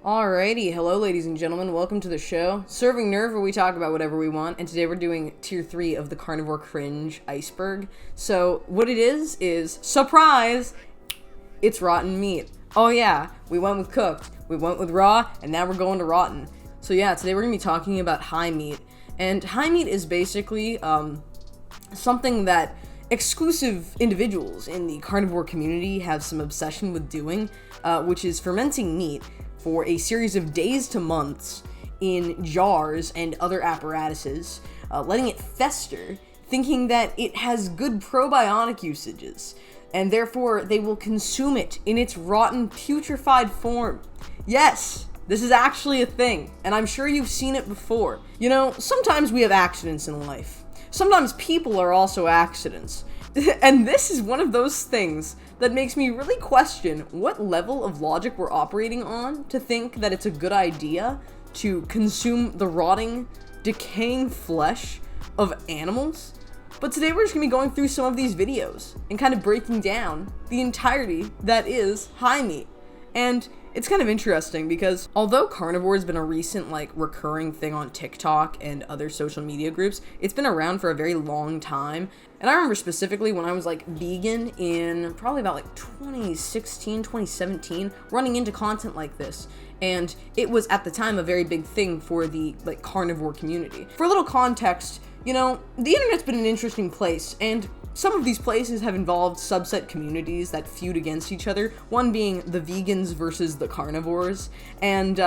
Alrighty, hello ladies and gentlemen, welcome to the show. Serving Nerve, where we talk about whatever we want, and today we're doing Tier 3 of the Carnivore Cringe Iceberg. So, what it is, surprise, it's rotten meat. Oh yeah, we went with cooked, we went with raw, and now we're going to rotten. So yeah, today we're going to be talking about high meat. And high meat is basically, something that exclusive individuals in the carnivore community have some obsession with doing, which is fermenting meat for a series of days to months in jars and other apparatuses, letting it fester, thinking that it has good probiotic usages, and therefore they will consume it in its rotten, putrefied form. Yes, this is actually a thing, and I'm sure you've seen it before. You know, sometimes we have accidents in life. Sometimes people are also accidents. And this is one of those things that makes me really question what level of logic we're operating on to think that it's a good idea to consume the rotting, decaying flesh of animals. But today we're just going to be going through some of these videos and kind of breaking down the entirety that is high meat. And it's kind of interesting because although carnivore has been a recent, recurring thing on TikTok and other social media groups, it's been around for a very long time. And I remember specifically when I was, vegan in probably about, 2016, 2017, running into content like this. And it was, at the time, a very big thing for the, carnivore community. For a little context, you know, the internet's been an interesting place, and some of these places have involved subset communities that feud against each other, one being the vegans versus the carnivores, and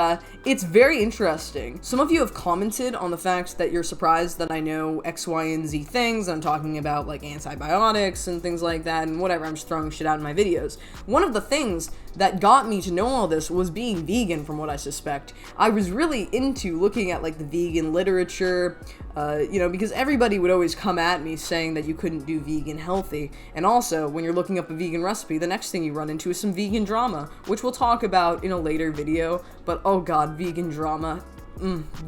it's very interesting. Some of you have commented on the fact that you're surprised that I know X, Y, and Z things. I'm talking about, antibiotics and things like that, and whatever, I'm just throwing shit out in my videos. One of the things that got me to know all this was being vegan, from what I suspect. I was really into looking at, the vegan literature, because everybody would always come at me saying that you couldn't do vegan healthy. And also, when you're looking up a vegan recipe, the next thing you run into is some vegan drama, which we'll talk about in a later video. But oh god, vegan drama.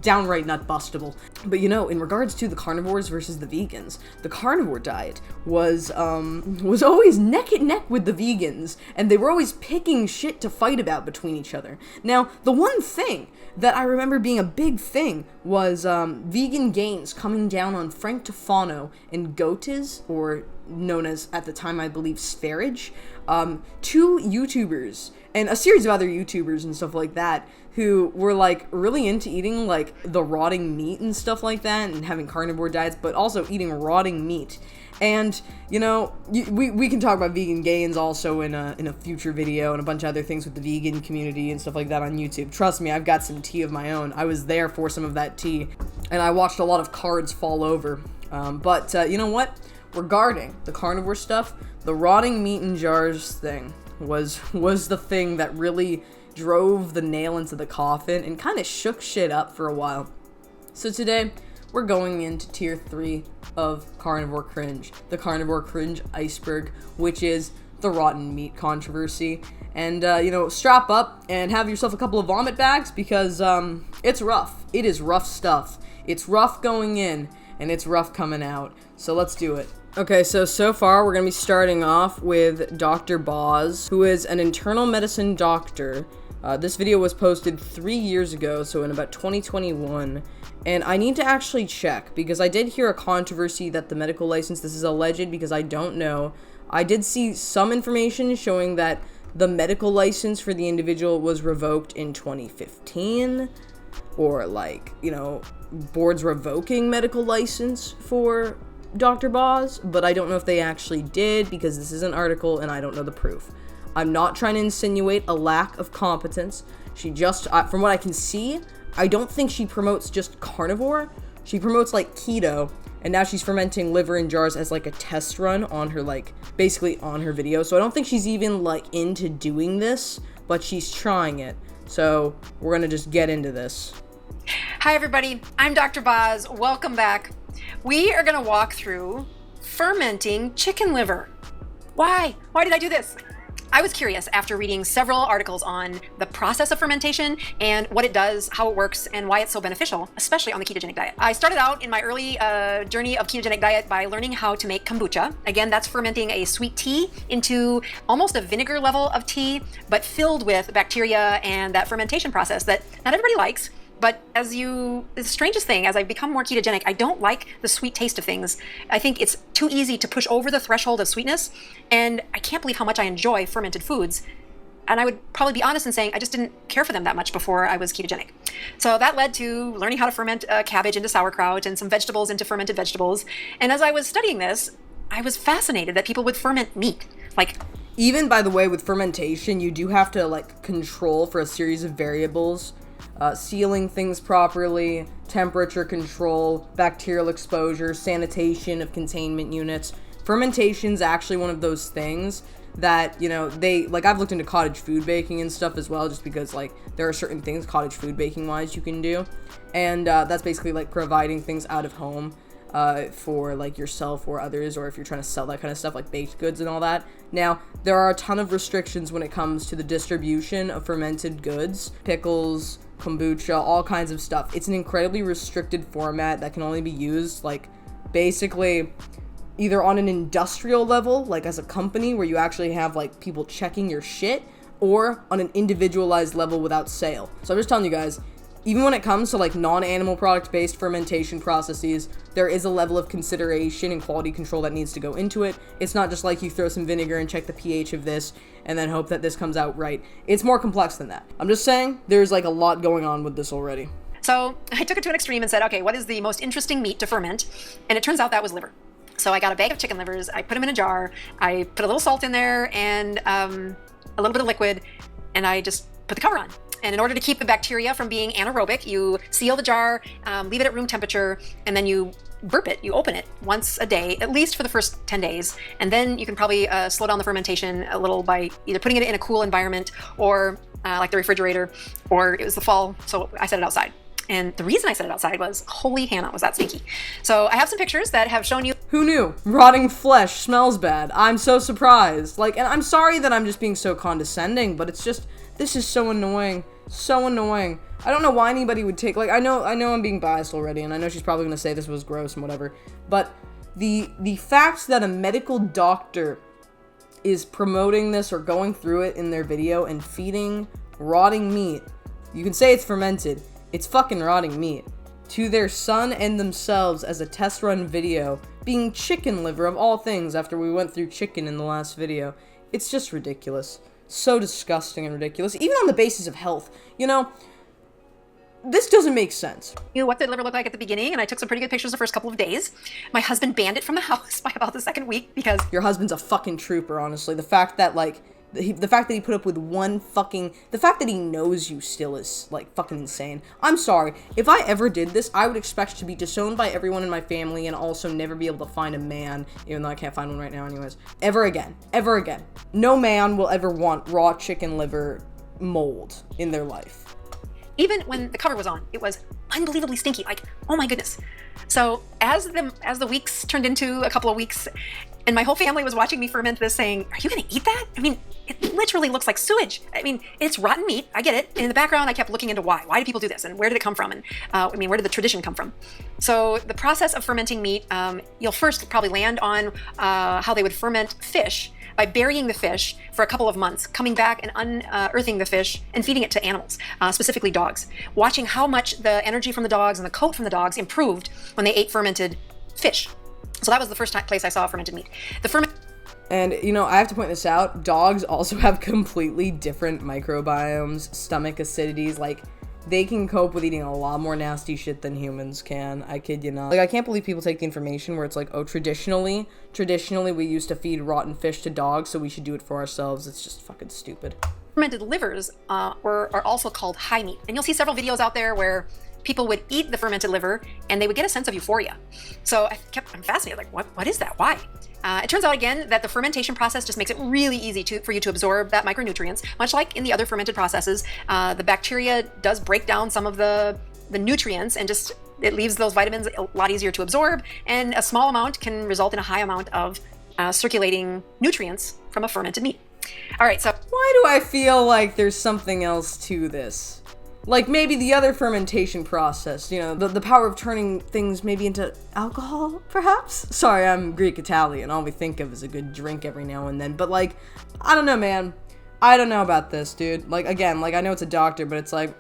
Downright nut bustable. But in regards to the carnivores versus the vegans, the carnivore diet was always neck and neck with the vegans, and they were always picking shit to fight about between each other. Now, the one thing that I remember being a big thing was vegan gains coming down on Frank Tufano and Goatiz, or known as, at the time, I believe, Sparage, two YouTubers, and a series of other YouTubers and stuff like that, who were, really into eating, the rotting meat and stuff like that, and having carnivore diets, but also eating rotting meat. And, we can talk about vegan gains also in a future video, and a bunch of other things with the vegan community and stuff like that on YouTube. Trust me, I've got some tea of my own. I was there for some of that tea, and I watched a lot of cards fall over. But you know what? Regarding the carnivore stuff, the rotting meat in jars thing was the thing that really drove the nail into the coffin and kind of shook shit up for a while. So today, we're going into Tier 3 of Carnivore Cringe, the Carnivore Cringe Iceberg, which is the rotten meat controversy. And, strap up and have yourself a couple of vomit bags, because it's rough. It is rough stuff. It's rough going in, and it's rough coming out. So let's do it. Okay, so far we're going to be starting off with Dr. Boz, who is an internal medicine doctor. This video was posted 3 years ago, so in about 2021, and I need to actually check, because I did hear a controversy that the medical license, this is alleged because I don't know, I did see some information showing that the medical license for the individual was revoked in 2015, or boards revoking medical license for Dr. Boz, but I don't know if they actually did, because this is an article and I don't know the proof. I'm not trying to insinuate a lack of competence. She just, from what I can see, I don't think she promotes just carnivore. She promotes keto, and now she's fermenting liver in jars as a test run on her, basically on her video. So I don't think she's even into doing this, but she's trying it. So we're gonna just get into this. Hi everybody, I'm Dr. Boz. Welcome back. We are gonna walk through fermenting chicken liver. Why? Why did I do this? I was curious after reading several articles on the process of fermentation and what it does, how it works, and why it's so beneficial, especially on the ketogenic diet. I started out in my early journey of ketogenic diet by learning how to make kombucha. Again, that's fermenting a sweet tea into almost a vinegar level of tea, but filled with bacteria and that fermentation process that not everybody likes. But the strangest thing, as I've become more ketogenic, I don't like the sweet taste of things. I think it's too easy to push over the threshold of sweetness, and I can't believe how much I enjoy fermented foods. And I would probably be honest in saying I just didn't care for them that much before I was ketogenic. So that led to learning how to ferment cabbage into sauerkraut and some vegetables into fermented vegetables. And as I was studying this, I was fascinated that people would ferment meat. Even, by the way, with fermentation, you do have to control for a series of variables. Sealing things properly, temperature control, bacterial exposure, sanitation of containment units. Fermentation's actually one of those things that, I've looked into cottage food baking and stuff as well, just because, there are certain things cottage food baking wise you can do. And that's basically, providing things out of home for, yourself or others, or if you're trying to sell that kind of stuff, like baked goods and all that. Now, there are a ton of restrictions when it comes to the distribution of fermented goods, pickles, kombucha, all kinds of stuff. It's an incredibly restricted format that can only be used, basically either on an industrial level, as a company where you actually have, people checking your shit, or on an individualized level without sale. So I'm just telling you guys, even when it comes to, non-animal product-based fermentation processes, there is a level of consideration and quality control that needs to go into it. It's not just you throw some vinegar and check the pH of this and then hope that this comes out right. It's more complex than that. I'm just saying, there's, a lot going on with this already. So I took it to an extreme and said, okay, what is the most interesting meat to ferment? And it turns out that was liver. So I got a bag of chicken livers, I put them in a jar, I put a little salt in there and a little bit of liquid, and I just put the cover on. And in order to keep the bacteria from being anaerobic, you seal the jar, leave it at room temperature, and then you burp it. You open it once a day, at least for the first 10 days. And then you can probably slow down the fermentation a little by either putting it in a cool environment or like the refrigerator, or it was the fall, so I set it outside. And the reason I set it outside was, holy Hannah, was that stinky. So I have some pictures that have shown you. Who knew? Rotting flesh smells bad. I'm so surprised. And I'm sorry that I'm just being so condescending, but it's just, this is so annoying. So annoying. I don't know why anybody would take, I know I'm being biased already, and I know she's probably going to say this was gross and whatever, but the fact that a medical doctor is promoting this or going through it in their video and feeding rotting meat, you can say it's fermented, it's fucking rotting meat, to their son and themselves as a test run video, being chicken liver of all things after we went through chicken in the last video. It's just ridiculous. So disgusting and ridiculous, even on the basis of health. This doesn't make sense. What did liver look like at the beginning, and I took some pretty good pictures the first couple of days. My husband banned it from the house by about the second week because... Your husband's a fucking trooper, honestly. The fact that, the fact that he put up with the fact that he knows you still is, fucking insane. I'm sorry. If I ever did this, I would expect to be disowned by everyone in my family and also never be able to find a man, even though I can't find one right now anyways. Ever again. Ever again. No man will ever want raw chicken liver mold in their life. Even when the cover was on, it was unbelievably stinky. Oh my goodness. So as the weeks turned into a couple of weeks, and my whole family was watching me ferment this saying, are you going to eat that? It literally looks like sewage. It's rotten meat. I get it. In the background, I kept looking into why. Why do people do this? And where did it come from? And where did the tradition come from? So the process of fermenting meat, you'll first probably land on how they would ferment fish by burying the fish for a couple of months, coming back and unearthing the fish and feeding it to animals, specifically dogs. Watching how much the energy from the dogs and the coat from the dogs improved when they ate fermented fish. So that was the first place I saw fermented meat. And, I have to point this out, dogs also have completely different microbiomes, stomach acidities, they can cope with eating a lot more nasty shit than humans can. I kid you not. I can't believe people take the information where it's traditionally we used to feed rotten fish to dogs, so we should do it for ourselves. It's just fucking stupid. Fermented livers are also called high meat. And you'll see several videos out there where people would eat the fermented liver and they would get a sense of euphoria. So I'm fascinated, what is that? Why? It turns out again that the fermentation process just makes it really easy for you to absorb that micronutrients. Much like in the other fermented processes, the bacteria does break down some of the nutrients and it leaves those vitamins a lot easier to absorb, and a small amount can result in a high amount of circulating nutrients from a fermented meat. All right, so Why do I feel like there's something else to this? Like maybe the other fermentation process, you know, the power of turning things maybe into alcohol, perhaps? Sorry, I'm Greek-Italian. All we think of is a good drink every now and then. But, like, I don't know, man. I don't know about this, dude. Like, again, like, I know it's a doctor, but it's like,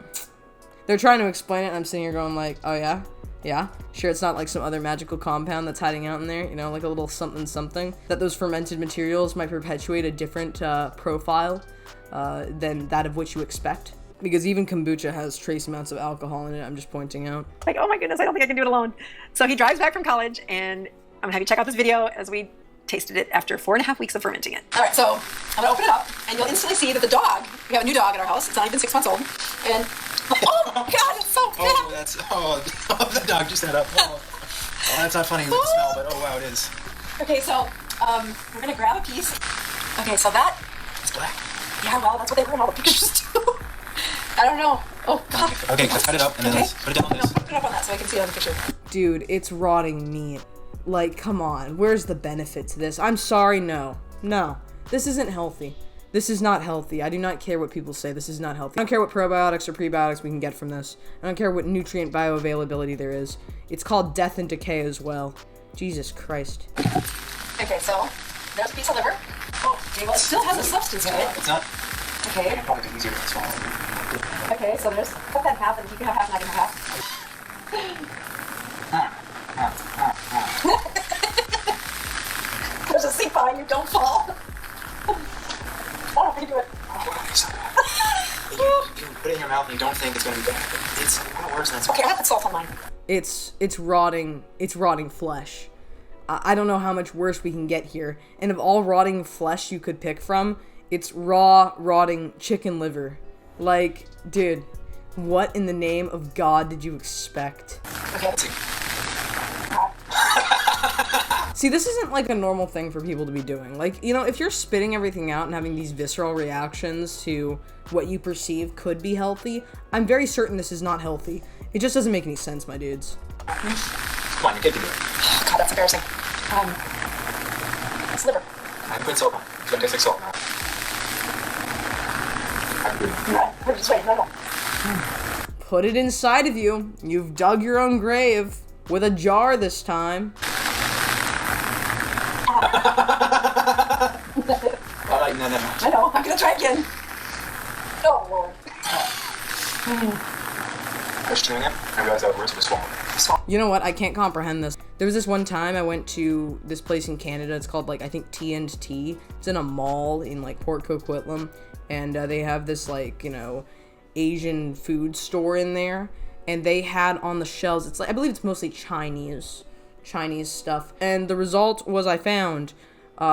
they're trying to explain it, and I'm sitting here going like, oh yeah? Yeah? Sure, it's not like some other magical compound that's hiding out in there, you know, like a little something. That those fermented materials might perpetuate a different profile than that of which you expect. Because even kombucha has trace amounts of alcohol in it, I'm just pointing out. like, oh my goodness, I don't think I can do it alone. So he drives back from college, and I'm gonna have you check out this video as we tasted it after 4.5 weeks of fermenting it. All right, so I'm gonna open it up, and you'll instantly see that the dog, we have a new dog at our house, it's not even 6 months old, and oh God, it's so fat! The dog just had up. Oh, that's not funny with the smell, but oh wow, it is. Okay, so we're gonna grab a piece. Okay, so that, It's black. yeah, well, that's what they were in all the pictures too. I don't know. Oh God. Okay, let's cut it up and then let's put it down on this. Put it up on that so I can see it on the picture. Dude, it's rotting meat. Like, come on. Where's the benefit to this? I'm sorry, no. No. This isn't healthy. This is not healthy. I do not care what people say. This is not healthy. I don't care what probiotics or prebiotics we can get from this. I don't care what nutrient bioavailability there is. It's called death and decay as well. Jesus Christ. Okay, so there's a piece of liver. Oh, okay, well, it still has a substance to it. It's not. Okay. It'll probably be easier to swallow. Okay, so there's, cut that in half, and you can have half and I can have half. There's a seat behind you, don't fall. Oh, you do it. You put it in your mouth and you don't think it's going to be bad. It's a lot worse than it's Okay, I have the salt on mine. It's rotting flesh. I don't know how much worse we can get here. And of all rotting flesh you could pick from, it's raw, rotting chicken liver. Like, dude, what in the name of God did you expect? Okay. See, this isn't like a normal thing for people to be doing. Like, you know, if you're spitting everything out and having these visceral reactions to what you perceive could be healthy, I'm very certain this is not healthy. It just doesn't make any sense, my dudes. Come on, you're good to do it. Oh, God, that's embarrassing. It's liver. I put salt on. It's going to taste like salt. No, just wait, no. Put it inside of you. You've dug your own grave. With a jar this time. Alright, no. I know, I'm gonna try again. Oh, Lord. I was chewing it. I realized that worse was swallowing. You know what? I can't comprehend this. There was this one time I went to this place in Canada. It's called, like, I think T&T. It's in a mall in, like, Port Coquitlam. And they have this, like, you know, Asian food store in there. And they had on the shelves, it's like, I believe it's mostly Chinese stuff. And the result was I found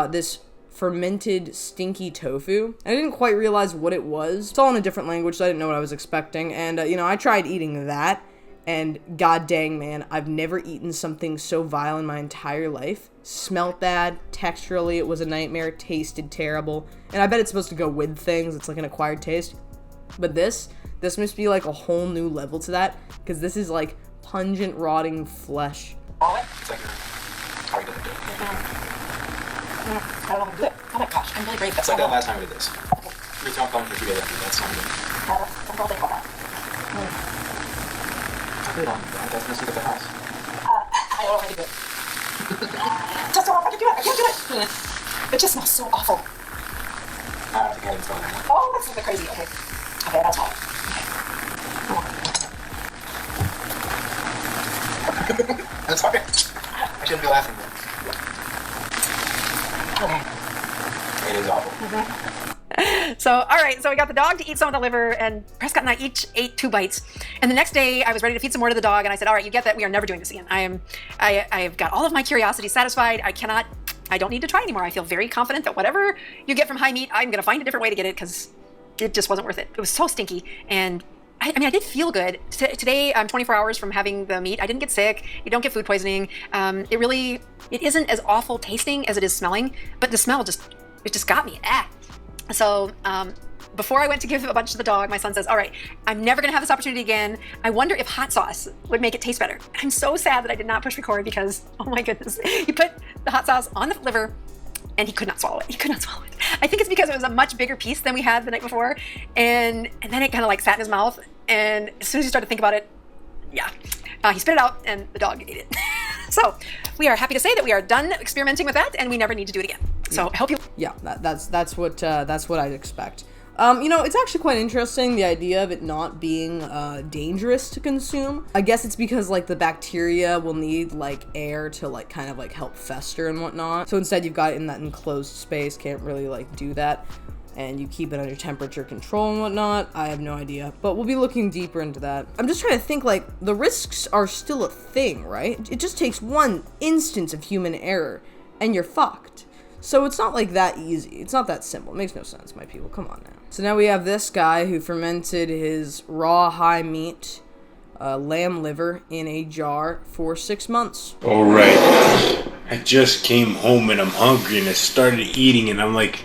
this fermented stinky tofu. I didn't quite realize what it was. It's all in a different language, so I didn't know what I was expecting. And, you know, I tried eating that. And god dang, man, I've never eaten something so vile in my entire life. Smelt bad, texturally it was a nightmare, tasted terrible. And I bet it's supposed to go with things, it's like an acquired taste. But this must be like a whole new level to that, because this is like pungent, rotting flesh. It's like how are you going to do it? I don't know how to do it. Oh my gosh, I'm really great. It's like that last time we did this. We were calling for 2 days after that's not good. Don't all think about that. Put it on. That's messing with the house. I don't know how to do it. Just don't know if I can do it. I can't do it. It just smells so awful. I don't think I can smell that. Oh, that's a bit crazy. Okay. Okay, that's all. That's okay. I shouldn't be laughing then. It is awful. So, all right, so we got the dog to eat some of the liver, and Prescott and I each ate 2 bites. And the next day, I was ready to feed some more to the dog, and I said, all right, you get that, we are never doing this again. I've got all of my curiosity satisfied. I don't need to try anymore. I feel very confident that whatever you get from high meat, I'm gonna find a different way to get it, because it just wasn't worth it. It was so stinky, and I mean, I did feel good. Today, I'm 24 hours from having the meat. I didn't get sick. You don't get food poisoning. It isn't as awful tasting as it is smelling, but the smell just got me. So before I went to give a bunch to the dog, my son says, all right, I'm never gonna have this opportunity again. I wonder if hot sauce would make it taste better. I'm so sad that I did not push record because, oh my goodness, he put the hot sauce on the liver and he could not swallow it. He could not swallow it. I think it's because it was a much bigger piece than we had the night before, and then it kind of like sat in his mouth, and as soon as he started to think about it, yeah, he spit it out, and the dog ate it. So we are happy to say that we are done experimenting with that, and we never need to do it again. So I hope you. Yeah, that's what I'd expect. It's actually quite interesting, the idea of it not being dangerous to consume. I guess it's because, like, the bacteria will need, like, air to, like, kind of, like, help fester and whatnot. So instead you've got it in that enclosed space, can't really, like, do that. And you keep it under temperature control and whatnot. I have no idea, but we'll be looking deeper into that. I'm just trying to think, like, the risks are still a thing, right? It just takes one instance of human error, and you're fucked. So it's not like that easy. It's not that simple. It makes no sense, my people. Come on now. So now we have this guy who fermented his raw high meat lamb liver in a jar for 6 months. Alright, I just came home and I'm hungry and I started eating and I'm like,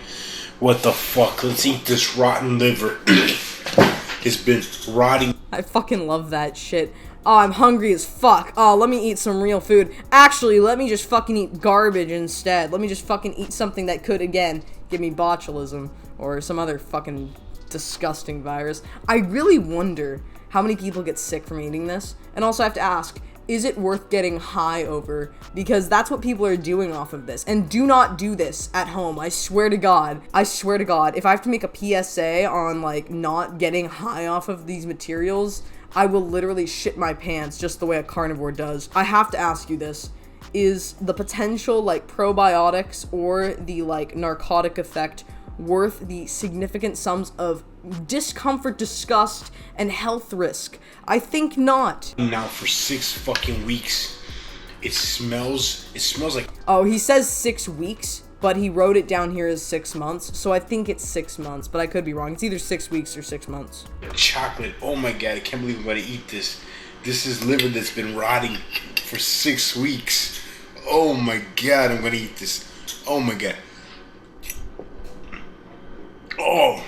what the fuck? Let's eat this rotten liver. It's been rotting. I fucking love that shit. Oh, I'm hungry as fuck. Oh, let me eat some real food. Actually, let me just fucking eat garbage instead. Let me just fucking eat something that could, again, give me botulism or some other fucking disgusting virus. I really wonder how many people get sick from eating this. And also I have to ask, is it worth getting high over? Because that's what people are doing off of this. And do not do this at home. I swear to God. I swear to God. If I have to make a PSA on, like, not getting high off of these materials, I will literally shit my pants just the way a carnivore does. I have to ask you this. Is the potential, like, probiotics or the, like, narcotic effect worth the significant sums of discomfort, disgust, and health risk? I think not. Now for 6 fucking weeks. It smells like... Oh, he says 6 weeks, but he wrote it down here as 6 months, so I think it's 6 months, but I could be wrong. It's either 6 weeks or 6 months. Chocolate. Oh my God, I can't believe I'm about to eat this. This is liver that's been rotting for 6 weeks. Oh my God, I'm gonna eat this. Oh my God. Oh.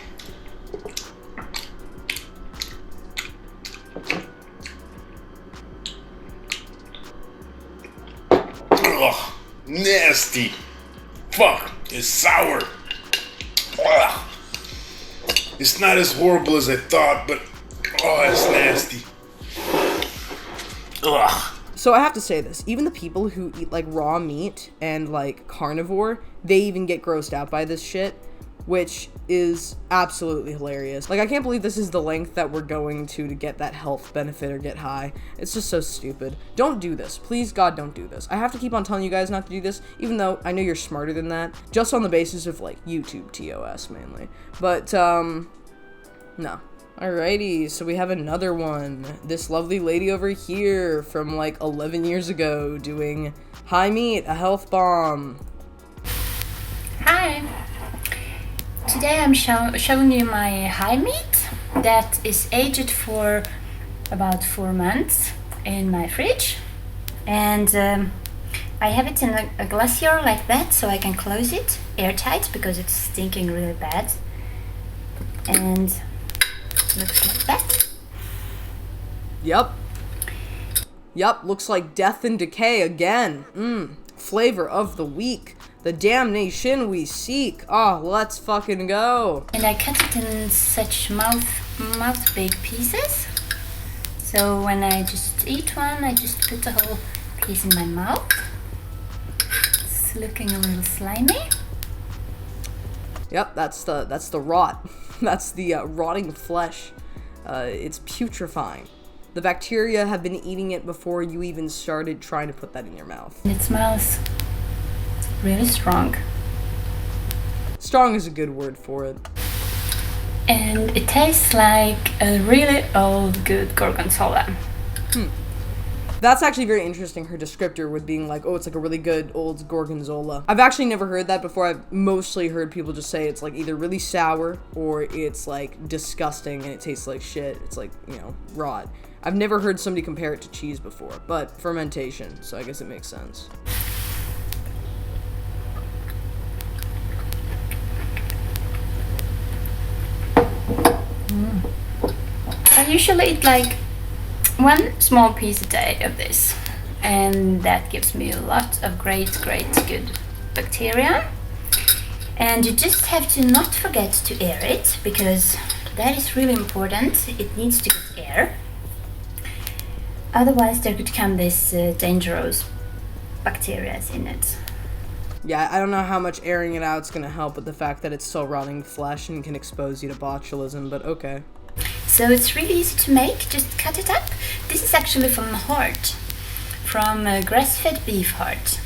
Ugh, nasty. Fuck, it's sour. Ugh. It's not as horrible as I thought, but oh, it's nasty. Ugh. So I have to say this, even the people who eat, like, raw meat and, like, carnivore, they even get grossed out by this shit, which is absolutely hilarious. Like, I can't believe this is the length that we're going to get that health benefit or get high. It's just so stupid. Don't do this. Please, God, don't do this. I have to keep on telling you guys not to do this, even though I know you're smarter than that, just on the basis of, like, YouTube TOS mainly. But, no. Alrighty, so we have another one. This lovely lady over here from, like, 11 years ago doing high meat, a health bomb. Hi! Today I'm showing you my high meat that is aged for about 4 months in my fridge. And I have it in a glacier like that so I can close it airtight because it's stinking really bad. And looks like that. Yep, looks like death and decay again. Flavor of the week. The damnation we seek. Oh, let's fucking go. And I cut it in such mouth big pieces. So when I just eat one, I just put the whole piece in my mouth. It's looking a little slimy. Yep, that's the rot. That's the rotting flesh. It's putrefying. The bacteria have been eating it before you even started trying to put that in your mouth. And it smells really strong. Strong is a good word for it. And it tastes like a really old good gorgonzola. That's actually very interesting, her descriptor with being like, oh, it's like a really good old gorgonzola. I've actually never heard that before. I've mostly heard people just say it's like either really sour or it's like disgusting and it tastes like shit. It's like, you know, rot. I've never heard somebody compare it to cheese before, but fermentation, so I guess it makes sense. I usually eat like 1 small piece a day of this, and that gives me a lot of great good bacteria. And you just have to not forget to air it, because that is really important. It needs to get air. Otherwise there could come this dangerous bacteria in it. Yeah, I don't know how much airing it out is going to help with the fact that it's still rotting flesh and can expose you to botulism, but okay. So it's really easy to make, just cut it up. This is actually from heart, from grass-fed beef heart.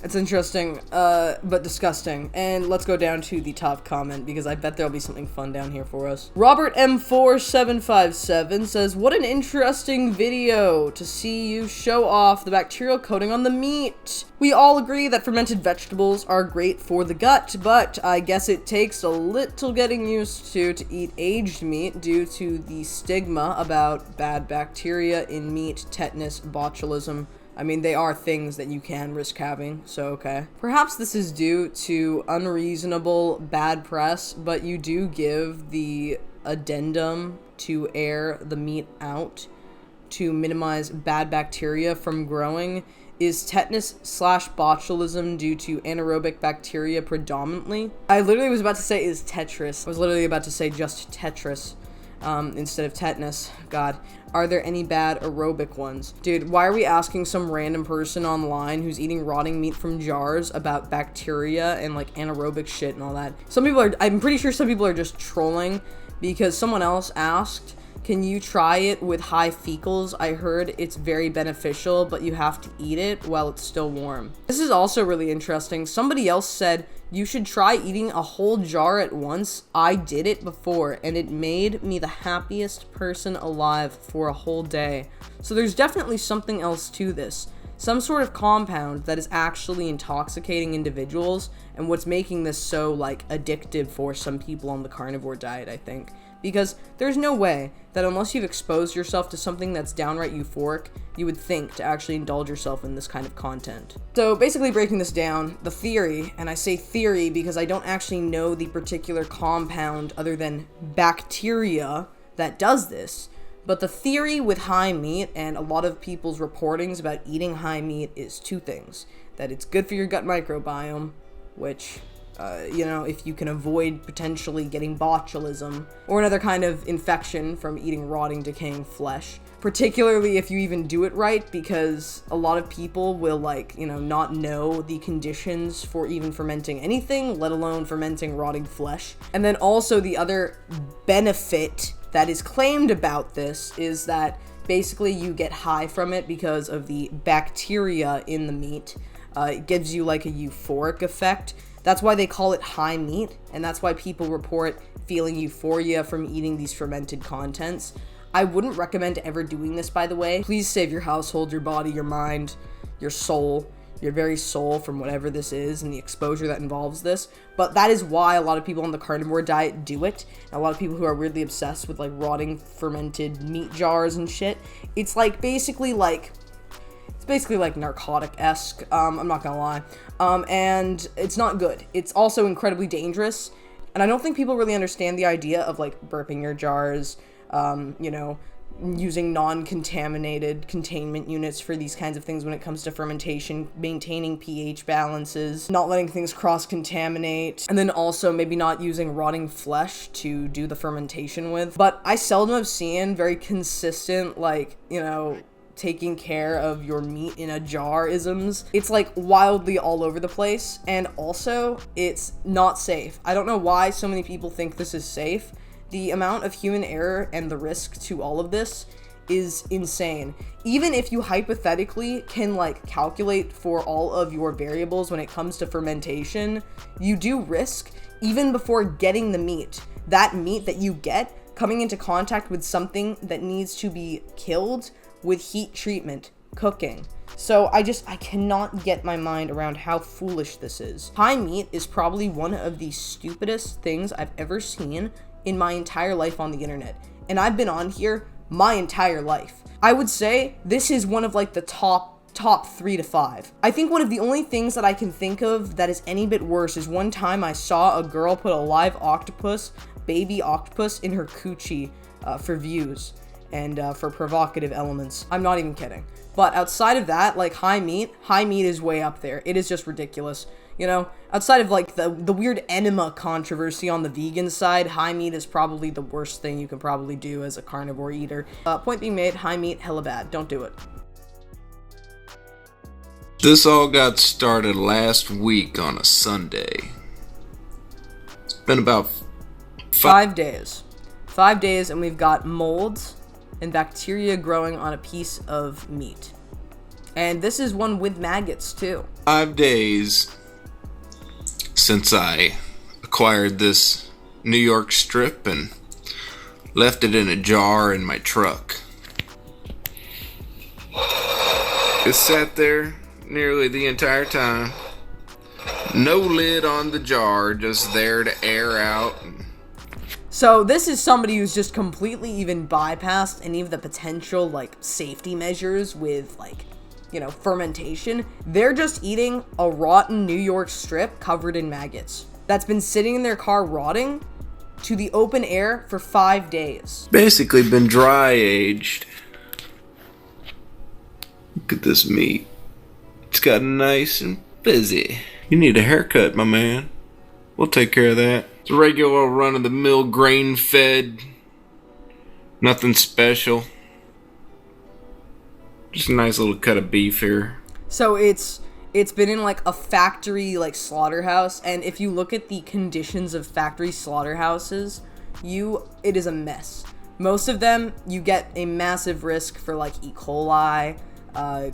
It's interesting, but disgusting. And let's go down to the top comment, because I bet there'll be something fun down here for us. Robert M4757 says, "What an interesting video to see you show off the bacterial coating on the meat. We all agree that fermented vegetables are great for the gut, but I guess it takes a little getting used to eat aged meat due to the stigma about bad bacteria in meat, tetanus, botulism. I mean, they are things that you can risk having, so okay. Perhaps this is due to unreasonable bad press, but you do give the addendum to air the meat out to minimize bad bacteria from growing. Is tetanus/botulism due to anaerobic bacteria predominantly?" I literally was about to say is Tetris. I was literally about to say just Tetris. Instead of tetanus. God. Are there any bad aerobic ones? Dude, why are we asking some random person online who's eating rotting meat from jars about bacteria and like anaerobic shit and all that? I'm pretty sure some people are just trolling, because someone else asked, "Can you try it with high fecals? I heard it's very beneficial, but you have to eat it while it's still warm." This is also really interesting. Somebody else said, "You should try eating a whole jar at once. I did it before, and it made me the happiest person alive for a whole day." So there's definitely something else to this. Some sort of compound that is actually intoxicating individuals, and what's making this so, like, addictive for some people on the carnivore diet, I think. Because there's no way that unless you've exposed yourself to something that's downright euphoric, you would think to actually indulge yourself in this kind of content. So basically breaking this down, the theory, and I say theory because I don't actually know the particular compound other than bacteria that does this, but the theory with high meat and a lot of people's reportings about eating high meat is two things. That it's good for your gut microbiome, which... if you can avoid potentially getting botulism or another kind of infection from eating rotting, decaying flesh. Particularly if you even do it right, because a lot of people will, not know the conditions for even fermenting anything, let alone fermenting rotting flesh. And then also the other benefit that is claimed about this is that basically you get high from it because of the bacteria in the meat. It gives you like a euphoric effect. That's why they call it high meat, and that's why people report feeling euphoria from eating these fermented contents. I wouldn't recommend ever doing this, by the way. Please save your household, your body, your mind, your soul, your very soul from whatever this is and the exposure that involves this. But that is why a lot of people on the carnivore diet do it. And a lot of people who are weirdly obsessed with like rotting fermented meat jars and shit. It's basically like narcotic-esque, I'm not gonna lie. And it's not good. It's also incredibly dangerous. And I don't think people really understand the idea of burping your jars, using non-contaminated containment units for these kinds of things when it comes to fermentation, maintaining pH balances, not letting things cross-contaminate, and then also maybe not using rotting flesh to do the fermentation with. But I seldom have seen very consistent, taking care of your meat in a jar isms. It's wildly all over the place, and also it's not safe. I don't know why so many people think this is safe. The amount of human error and the risk to all of this is insane. Even if you hypothetically can calculate for all of your variables when it comes to fermentation, you do risk, even before getting the meat, that meat that you get coming into contact with something that needs to be killed with heat treatment, cooking. So I cannot get my mind around how foolish this is. High meat is probably one of the stupidest things I've ever seen in my entire life on the internet. And I've been on here my entire life. I would say this is one of the top 3 to 5. I think one of the only things that I can think of that is any bit worse is one time I saw a girl put a live octopus, baby octopus, in her coochie for views. And for provocative elements. I'm not even kidding. But outside of that, high meat is way up there. It is just ridiculous. You know, outside of like the weird enema controversy on the vegan side, high meat is probably the worst thing you can probably do as a carnivore eater. Point being made, high meat, hella bad. Don't do it. This all got started last week on a Sunday. It's been about 5 days. 5 days, and we've got molds and bacteria growing on a piece of meat. And this is one with maggots, too. 5 days since I acquired this New York strip and left it in a jar in my truck. It sat there nearly the entire time. No lid on the jar, just there to air out. So this is somebody who's just completely even bypassed any of the potential, like, safety measures with, like, you know, fermentation. They're just eating a rotten New York strip covered in maggots that's been sitting in their car rotting to the open air for 5 days. Basically been dry aged. Look at this meat. It's gotten nice and fizzy. You need a haircut, my man. We'll take care of that. It's a regular run-of-the-mill grain-fed. Nothing special. Just a nice little cut of beef here. So it's been in like a factory like slaughterhouse, and if you look at the conditions of factory slaughterhouses, it is a mess. Most of them, you get a massive risk for like E. coli,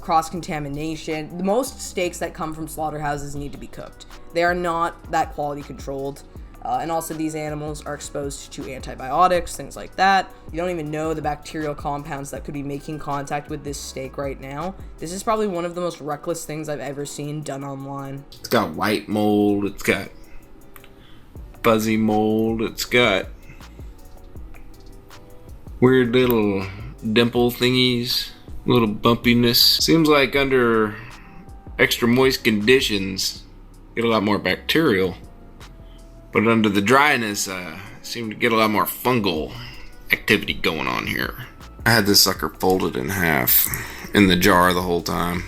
cross-contamination. Most steaks that come from slaughterhouses need to be cooked. They are not that quality controlled. And also these animals are exposed to antibiotics, things like that. You don't even know the bacterial compounds that could be making contact with this steak right now. This is probably one of the most reckless things I've ever seen done online. It's got white mold, it's got fuzzy mold, it's got weird little dimple thingies, little bumpiness. Seems like under extra moist conditions, get a lot more bacterial. But under the dryness, seem to get a lot more fungal activity going on here. I had this sucker folded in half in the jar the whole time.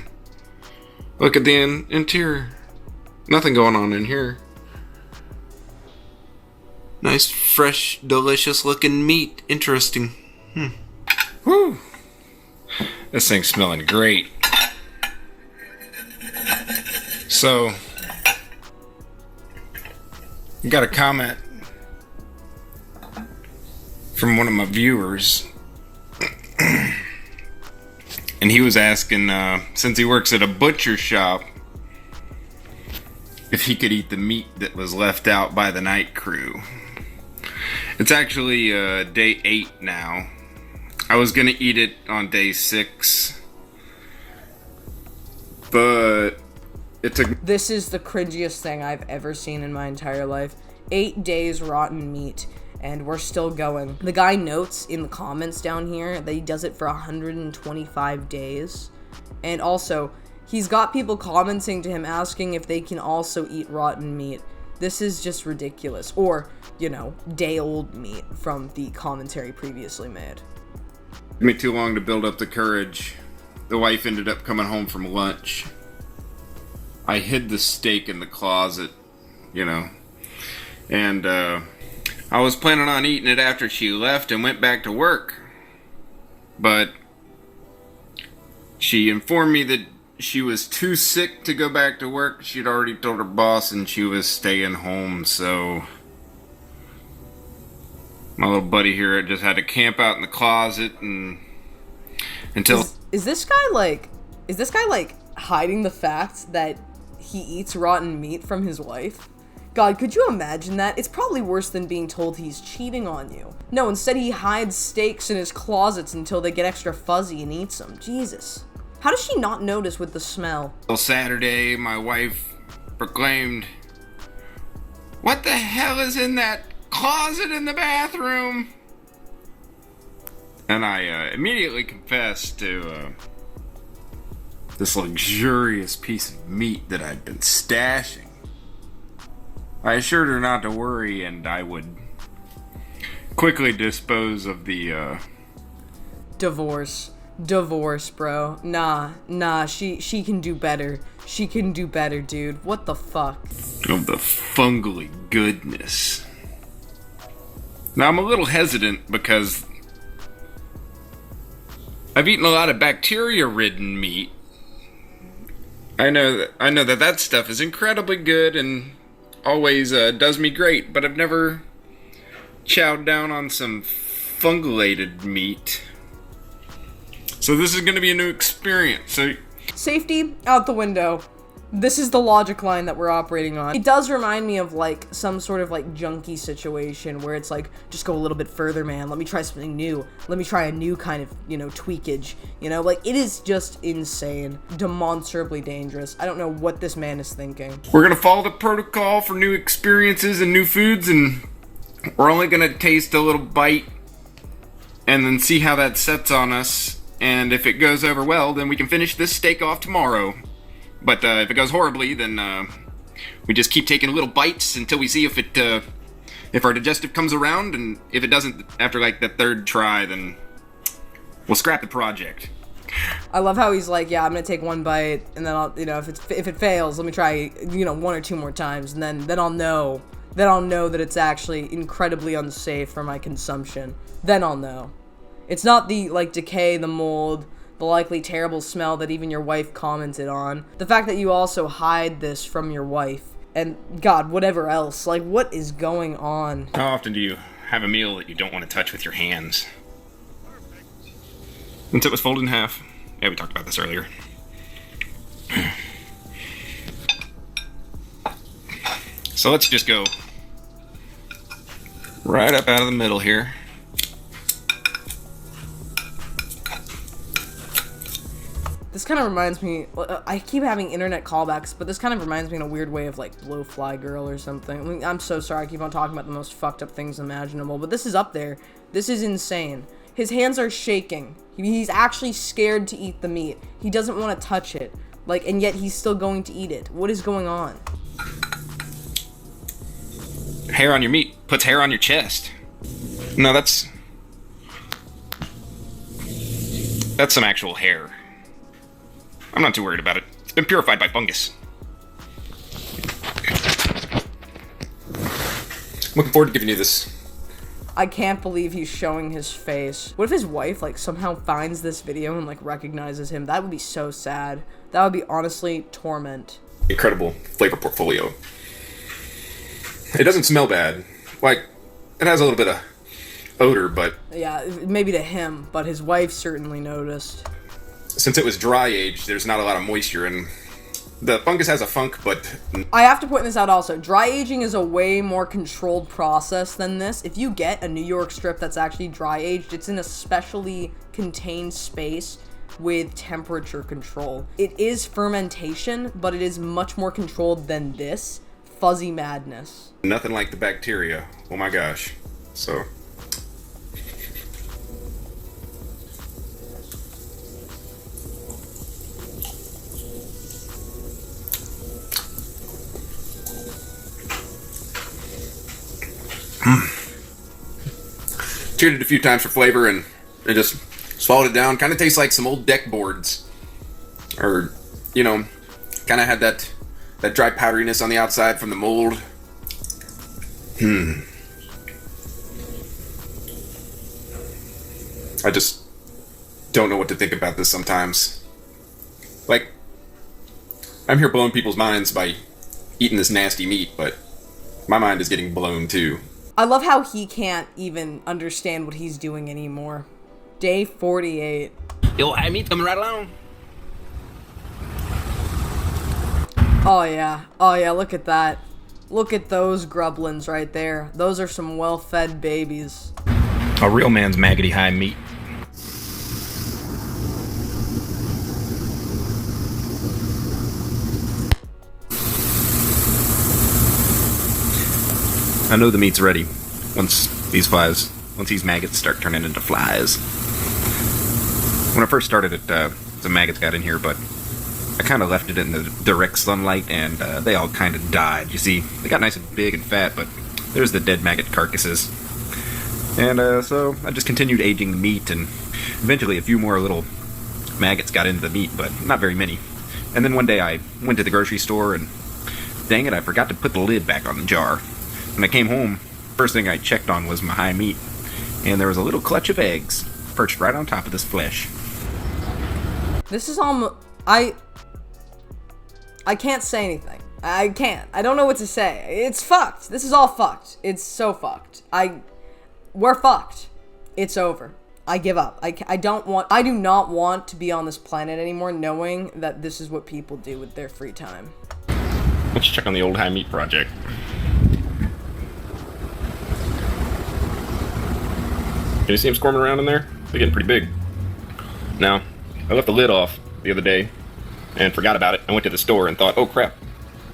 Look at the interior. Nothing going on in here. Nice, fresh, delicious looking meat. Interesting. Whew. This thing's smelling great. So, got a comment from one of my viewers, and he was asking, since he works at a butcher shop, if he could eat the meat that was left out by the night crew. It's actually day 8 now. I was gonna eat it on day 6, but This is the cringiest thing I've ever seen in my entire life. 8 days rotten meat, and we're still going. The guy notes in the comments down here that he does it for 125 days. And also, he's got people commenting to him asking if they can also eat rotten meat. This is just ridiculous. Or, you know, day-old meat from the commentary previously made. Took me too long to build up the courage. The wife ended up coming home from lunch. I hid the steak in the closet, you know, and I was planning on eating it after she left and went back to work. But she informed me that she was too sick to go back to work. She'd already told her boss and she was staying home, so my little buddy here just had to camp out in the closet and until... Is this guy like hiding the fact that he eats rotten meat from his wife? God, could you imagine that? It's probably worse than being told he's cheating on you. No, instead he hides steaks in his closets until they get extra fuzzy and eats them. Jesus. How does she not notice with the smell? Well, Saturday, my wife proclaimed, "What the hell is in that closet in the bathroom?" And I immediately confessed to this luxurious piece of meat that I'd been stashing. I assured her not to worry, and I would quickly dispose of the Divorce. Divorce, bro. Nah, she can do better. She can do better, dude. What the fuck? Of the fungally goodness. Now, I'm a little hesitant because I've eaten a lot of bacteria-ridden meat. I know that stuff is incredibly good and always does me great, but I've never chowed down on some fungulated meat. So this is going to be a new experience. So Safety out the window. This is the logic line that we're operating on. It does remind me of like some sort of like junkie situation where it's like, just go a little bit further, man. Let me try something new. Let me try a new kind of, tweakage. Like it is just insane. Demonstrably dangerous. I don't know what this man is thinking. we're going to follow the protocol for new experiences and new foods, and we're only going to taste a little bite and then see how that sets on us. And if it goes over well, then we can finish this steak off tomorrow. But if it goes horribly, then we just keep taking little bites until we see if our digestive comes around, and if it doesn't after like the third try, then we'll scrap the project. I love how he's like, yeah, I'm gonna take one bite, and then I'll, if it fails, let me try, one or two more times, and then I'll know that it's actually incredibly unsafe for my consumption. Then I'll know. It's not the like decay, the mold, the likely terrible smell that even your wife commented on. The fact that you also hide this from your wife, and God, whatever else. Like, what is going on? How often do you have a meal that you don't want to touch with your hands? Until it was folded in half. Yeah, we talked about this earlier. So let's just go right up out of the middle here. This kind of reminds me, I keep having internet callbacks, but this kind of reminds me in a weird way of like Blowfly Girl or something. I mean, I'm so sorry I keep on talking about the most fucked up things imaginable, but this is up there. This is insane. His hands are shaking. He's actually scared to eat the meat. He doesn't want to touch it. Like, and yet he's still going to eat it. What is going on? Hair on your meat puts hair on your chest. No, that's some actual hair. I'm not too worried about it. It's been purified by fungus. Looking forward to giving you this. I can't believe he's showing his face. What if his wife, like, somehow finds this video and, like, recognizes him? That would be so sad. That would be, honestly, torment. Incredible flavor portfolio. It doesn't smell bad. Like, it has a little bit of odor, but... Yeah, maybe to him, but his wife certainly noticed. Since it was dry aged, there's not a lot of moisture, and the fungus has a funk, but... I have to point this out also. Dry aging is a way more controlled process than this. If you get a New York strip that's actually dry aged, it's in a specially contained space with temperature control. It is fermentation, but it is much more controlled than this fuzzy madness. Nothing like the bacteria. Oh my gosh. So... Cheered it a few times for flavor and I just swallowed it down. Kind of tastes like some old deck boards. Or, kind of had that dry powderiness on the outside from the mold. I just don't know what to think about this sometimes. Like, I'm here blowing people's minds by eating this nasty meat, but my mind is getting blown too. I love how he can't even understand what he's doing anymore. Day 48. Yo, I meat coming right along. Oh yeah, look at that. Look at those grublins right there. Those are some well-fed babies. A real man's maggoty high meat. I know the meat's ready once these maggots start turning into flies. When I first started it, the maggots got in here, but I kind of left it in the direct sunlight, and they all kind of died. You see, they got nice and big and fat, but there's the dead maggot carcasses. And so I just continued aging the meat, and eventually a few more little maggots got into the meat, but not very many. And then one day I went to the grocery store and, dang it, I forgot to put the lid back on the jar. When I came home, first thing I checked on was my high meat, and there was a little clutch of eggs perched right on top of this flesh. This is almost... I can't say anything. I can't. I don't know what to say. It's fucked. This is all fucked. It's so fucked. We're fucked. It's over. I give up. I do not want to be on this planet anymore knowing that this is what people do with their free time. Let's check on the old high meat project. Can you see them squirming around in there? They're getting pretty big. Now, I left the lid off the other day and forgot about it. I went to the store and thought, oh crap,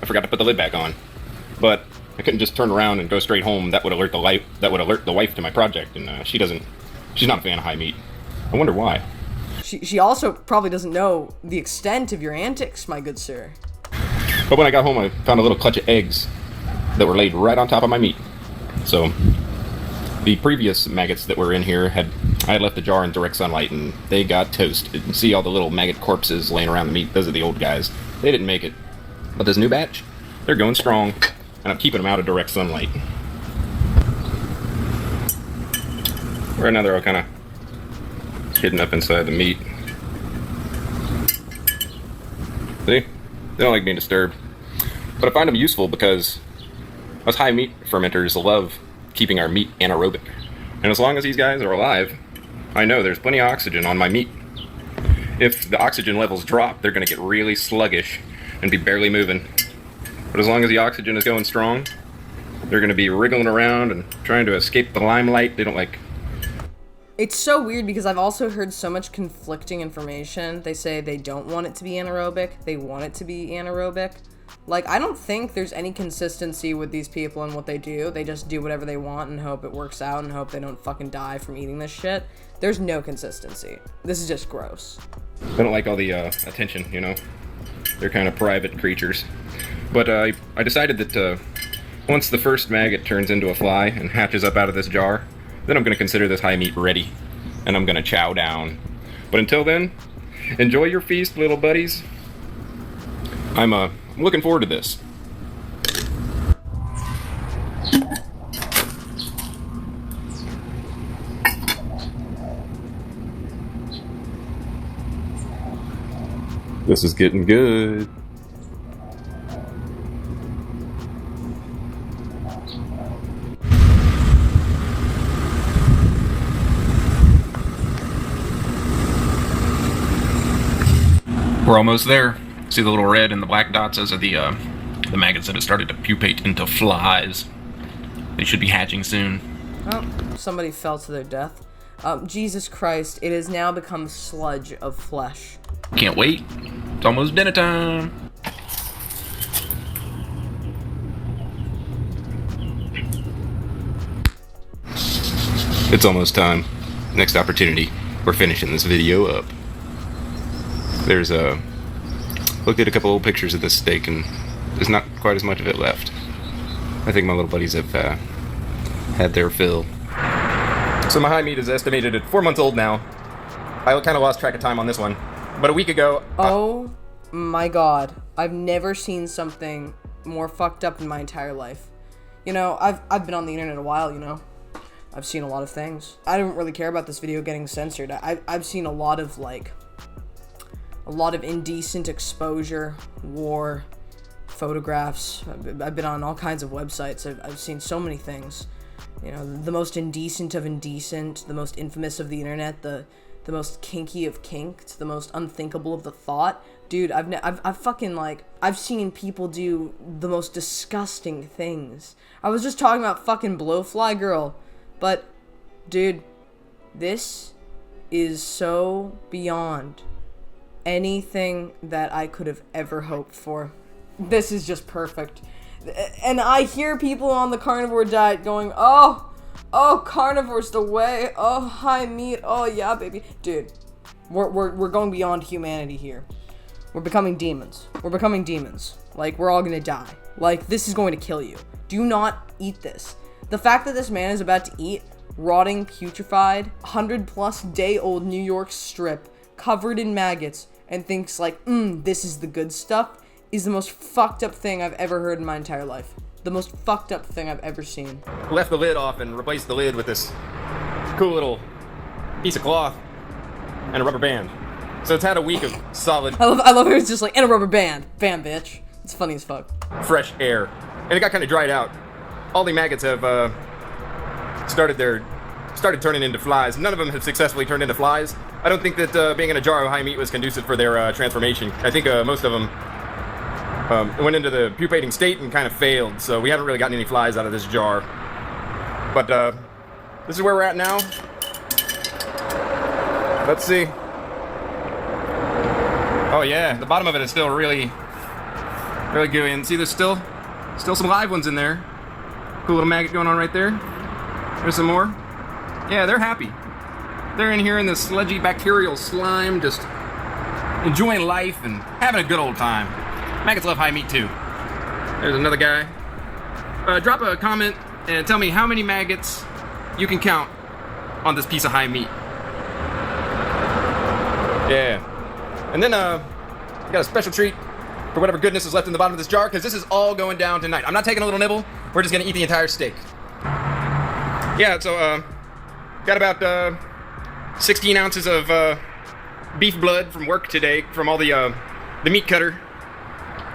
I forgot to put the lid back on. But I couldn't just turn around and go straight home. That would alert the wife to my project, and she's not a fan of high meat. I wonder why. She also probably doesn't know the extent of your antics, my good sir. But when I got home, I found a little clutch of eggs that were laid right on top of my meat. So the previous maggots that were in here I had left the jar in direct sunlight, and they got toasted. You can see all the little maggot corpses laying around the meat. Those are the old guys. They didn't make it. But this new batch, they're going strong, and I'm keeping them out of direct sunlight. Right now they're all kind of hidden up inside the meat. See? They don't like being disturbed. But I find them useful because us high meat fermenters love keeping our meat anaerobic. And as long as these guys are alive, I know there's plenty of oxygen on my meat. If the oxygen levels drop, they're going to get really sluggish and be barely moving. But as long as the oxygen is going strong, they're going to be wriggling around and trying to escape the limelight. They don't like... It's so weird because I've also heard so much conflicting information. They say they don't want it to be anaerobic. They want it to be anaerobic. Like, I don't think there's any consistency with these people and what they do. They just do whatever they want and hope it works out and hope they don't fucking die from eating this shit. There's no consistency. This is just gross. They don't like all the attention, you know? They're kind of private creatures. But I decided that once the first maggot turns into a fly and hatches up out of this jar, then I'm going to consider this high meat ready, and I'm going to chow down. But until then, enjoy your feast, little buddies. I'm looking forward to this. This is getting good. We're almost there. See the little red and the black dots? Those are the maggots that have started to pupate into flies. They should be hatching soon. Oh, somebody fell to their death. Jesus Christ, it has now become sludge of flesh. Can't wait. It's almost dinner time. It's almost time. Next opportunity. We're finishing this video up. There's looked at a couple old pictures of this steak, and there's not quite as much of it left. I think my little buddies have had their fill. So my high meat is estimated at 4 months old now. I kind of lost track of time on this one. But a week ago... Oh my god. I've never seen something more fucked up in my entire life. You know, I've been on the internet a while, you know. I've seen a lot of things. I don't really care about this video getting censored. I've seen a lot of, like... a lot of indecent exposure, war, photographs. I've been on all kinds of websites. I've seen so many things. You know, the most indecent of indecent, the most infamous of the internet, the most kinky of kinked, the most unthinkable of the thought. Dude, I've fucking, like, I've seen people do the most disgusting things. I was just talking about fucking Blowfly Girl, but, dude, this is so beyond anything that I could have ever hoped for. This is just perfect. And I hear people on the carnivore diet going, oh, carnivore's the way, oh, high meat, oh yeah, baby. Dude, we're going beyond humanity here. We're becoming demons. We're becoming demons. Like, we're all gonna die. Like, this is going to kill you. Do not eat this. The fact that this man is about to eat rotting, putrefied, 100+ day old New York strip covered in maggots and thinks like, this is the good stuff, is the most fucked up thing I've ever heard in my entire life. The most fucked up thing I've ever seen. Left the lid off and replaced the lid with this cool little piece of cloth and a rubber band. So it's had a week of solid, I love how it's just like, and a rubber band. Bam, bitch. It's funny as fuck. fresh air. And it got kind of dried out. All the maggots have started turning into flies. None of them have successfully turned into flies. I don't think that being in a jar of high meat was conducive for their transformation. I think most of them went into the pupating state and kind of failed, so we haven't really gotten any flies out of this jar. But this is where we're at now. Let's see. Oh yeah, the bottom of it is still really gooey. And see, there's still some live ones in there. Cool little maggot going on right there. There's some more. Yeah, they're happy. They're in here in this sludgy bacterial slime, just enjoying life and having a good old time. Maggots love high meat too. There's another guy. Drop a comment and tell me how many maggots you can count on this piece of high meat. Yeah. And then we got a special treat for whatever goodness is left in the bottom of this jar, because this is all going down tonight. I'm not taking a little nibble. We're just gonna eat the entire steak. Yeah, so got about 16 ounces of beef blood from work today from all the meat cutter.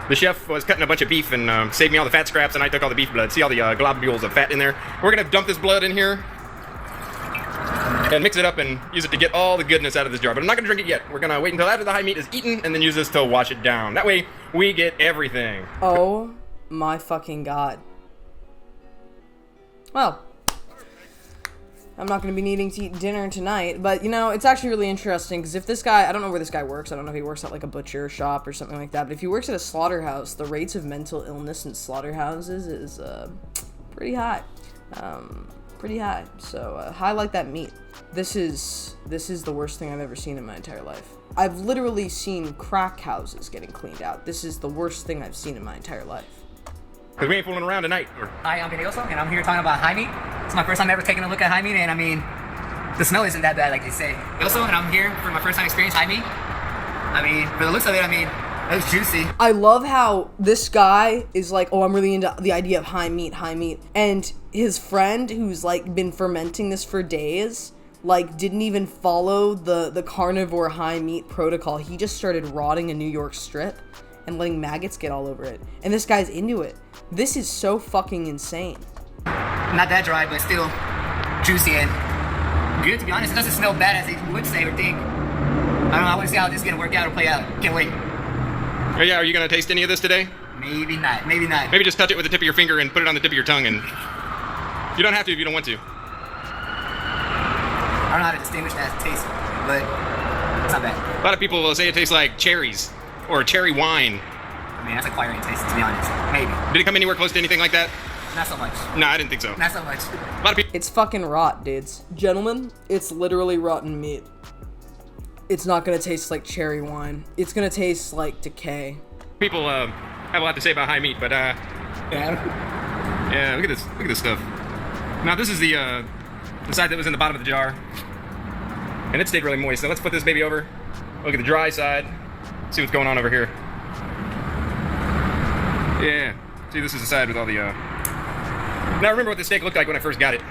The chef was cutting a bunch of beef and saved me all the fat scraps, and I took all the beef blood. See all the globules of fat in there? We're gonna dump this blood in here and mix it up and use it to get all the goodness out of this jar. But I'm not gonna drink it yet. We're gonna wait until after the high meat is eaten and then use this to wash it down. That way we get everything. Oh my fucking god. Well, I'm not going to be needing to eat dinner tonight, but, you know, it's actually really interesting, because if this guy, I don't know where this guy works, I don't know if he works at, like, a butcher shop or something like that, but if he works at a slaughterhouse, the rates of mental illness in slaughterhouses is, pretty high. Pretty high. So, highlight that meat. This is the worst thing I've ever seen in my entire life. I've literally seen crack houses getting cleaned out. This is the worst thing I've seen in my entire life. Because we ain't fooling around tonight. Hi, I'm Benioso, and I'm here talking about high meat. It's my first time ever taking a look at high meat, and I mean, the smell isn't that bad, like they say. Also, and I'm here for my first time experience high meat. I mean, for the looks of it, I mean, it was juicy. I love how this guy is like, oh, I'm really into the idea of high meat. And his friend, who's like been fermenting this for days, like didn't even follow the carnivore high meat protocol. He just started rotting a New York strip and letting maggots get all over it. And this guy's into it. This is so fucking insane. Not that dry, but still juicy and good, to be honest. It doesn't smell bad as they would say or think. I don't know, I want to see how this is going to work out or play out. Can't wait. Oh yeah, are you going to taste any of this today? Maybe not, maybe not. Maybe just touch it with the tip of your finger and put it on the tip of your tongue, and you don't have to if you don't want to. I don't know how to distinguish that taste, but it's not bad. A lot of people will say it tastes like cherries or cherry wine. I mean, that's acquiring taste, to be honest. Maybe. Did it come anywhere close to anything like that? Not so much. No, I didn't think so. Not so much. A lot of people. It's fucking rot, dudes. Gentlemen, it's literally rotten meat. It's not gonna taste like cherry wine. It's gonna taste like decay. People have a lot to say about high meat, but yeah, look at this. Look at this stuff. Now this is the side that was in the bottom of the jar, and it stayed really moist. So let's put this baby over. Look at the dry side. See what's going on over here. Yeah. See, this is the side with all the. Now I remember what the steak looked like when I first got it.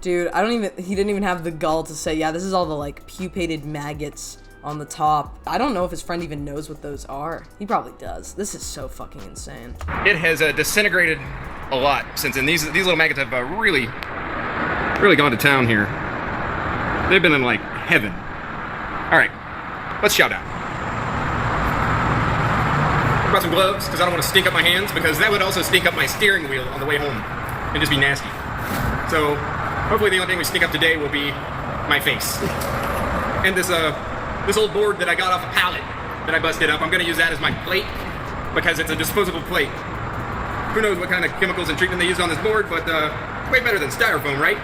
Dude, he didn't even have the gall to say, yeah, this is all the, like, pupated maggots on the top. I don't know if his friend even knows what those are. He probably does. This is so fucking insane. It has disintegrated a lot since then. These little maggots have really gone to town here. They've been in, like, heaven. Alright, let's chow down. I brought some gloves, because I don't want to stink up my hands, because that would also stink up my steering wheel on the way home. And just be nasty. So, hopefully the only thing we stink up today will be my face. And this old board that I got off a pallet that I busted up, I'm going to use that as my plate, because it's a disposable plate. Who knows what kind of chemicals and treatment they use on this board, but way better than styrofoam, right?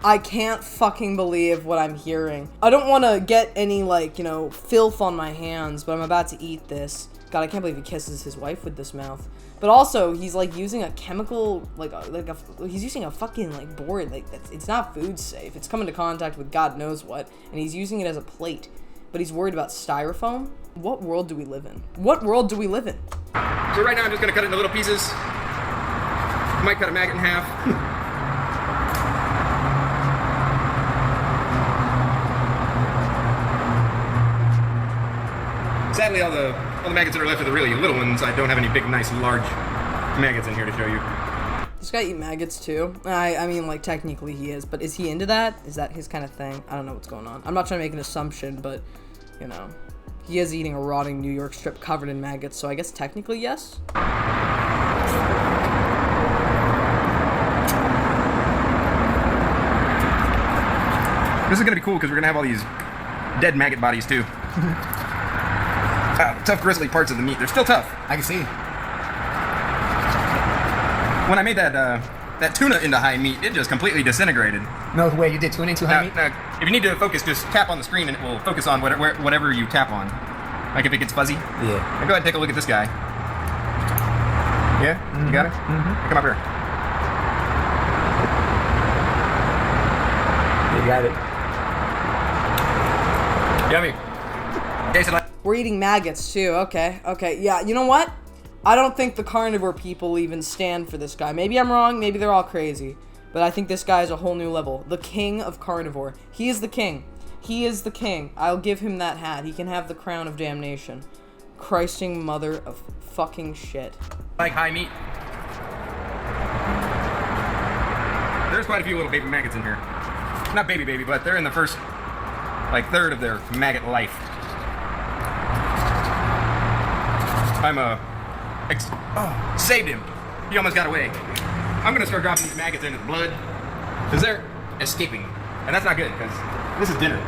I can't fucking believe what I'm hearing. I don't want to get any, like, you know, filth on my hands, but I'm about to eat this. God, I can't believe he kisses his wife with this mouth. But also, he's, like, using a chemical, he's using a fucking, like, board. Like, it's not food safe. It's come into contact with God knows what, and he's using it as a plate. but he's worried about styrofoam? What world do we live in? What world do we live in? So right now I'm just gonna cut it into little pieces. Might cut a maggot in half. Sadly, all the maggots that are left are the really little ones. I don't have any big, nice, large maggots in here to show you. This guy eat maggots too? I mean, like, technically he is, but is he into that? Is that his kind of thing? I don't know what's going on. I'm not trying to make an assumption, but, you know, he is eating a rotting New York strip covered in maggots, so I guess technically yes? This is gonna be cool because we're gonna have all these dead maggot bodies too. Tough gristly parts of the meat. They're still tough. I can see. When I made that tuna into high meat, it just completely disintegrated. No way, you did tuna into high meat? Now, if you need to focus, just tap on the screen and it will focus on whatever you tap on. Like if it gets fuzzy. Yeah. Now go ahead and take a look at this guy. Yeah? You got it? Mm-hmm. Come up here. You got it. Yummy. Tasted like... We're eating maggots too. Okay. Yeah, you know what? I don't think the carnivore people even stand for this guy. Maybe I'm wrong. Maybe they're all crazy. But I think this guy is a whole new level. The king of carnivore. He is the king. He is the king. I'll give him that hat. He can have the crown of damnation. Christing mother of fucking shit. Like high meat. There's quite a few little baby maggots in here. Not baby, but they're in the first, like, third of their maggot life. Saved him. He almost got away. I'm gonna start dropping these maggots in his blood, because they're escaping. And that's not good, because this is dinner.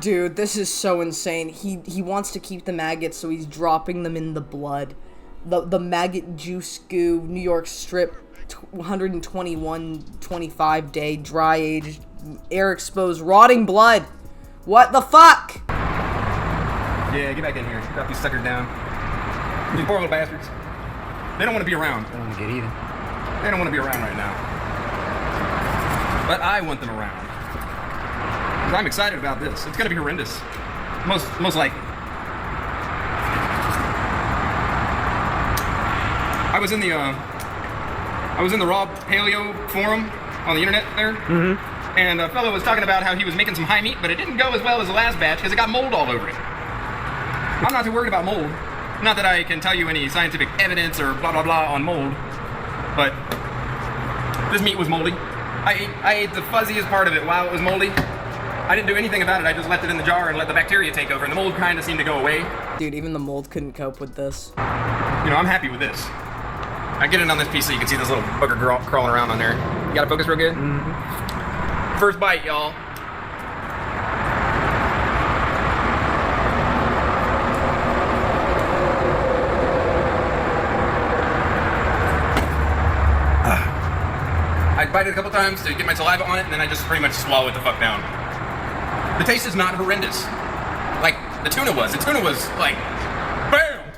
Dude, this is so insane. He wants to keep the maggots, so he's dropping them in the blood. The maggot juice goo, New York strip, 121, 25 day, dry aged, air exposed, rotting blood. What the fuck? Yeah, get back in here. Drop these suckers down. These poor little bastards. They don't want to be around. I don't want to get eaten. They don't want to be around right now. But I want them around. Because I'm excited about this. It's going to be horrendous. Most likely. I was in the raw paleo forum on the internet there. Mm-hmm. And a fellow was talking about how he was making some high meat, but it didn't go as well as the last batch because it got mold all over it. I'm not too worried about mold. Not that I can tell you any scientific evidence or blah blah blah on mold, but this meat was moldy. I ate the fuzziest part of it while it was moldy. I didn't do anything about it. I just left it in the jar and let the bacteria take over, and the mold kind of seemed to go away. Dude, even the mold couldn't cope with this. You know, I'm happy with this. I get it on this piece so you can see this little bugger crawling around on there. You got it focused real good? Mm-hmm. First bite, y'all. I bite it a couple times to get my saliva on it, and then I just pretty much swallow it the fuck down. The taste is not horrendous. Like the tuna was. The tuna was like, BAM!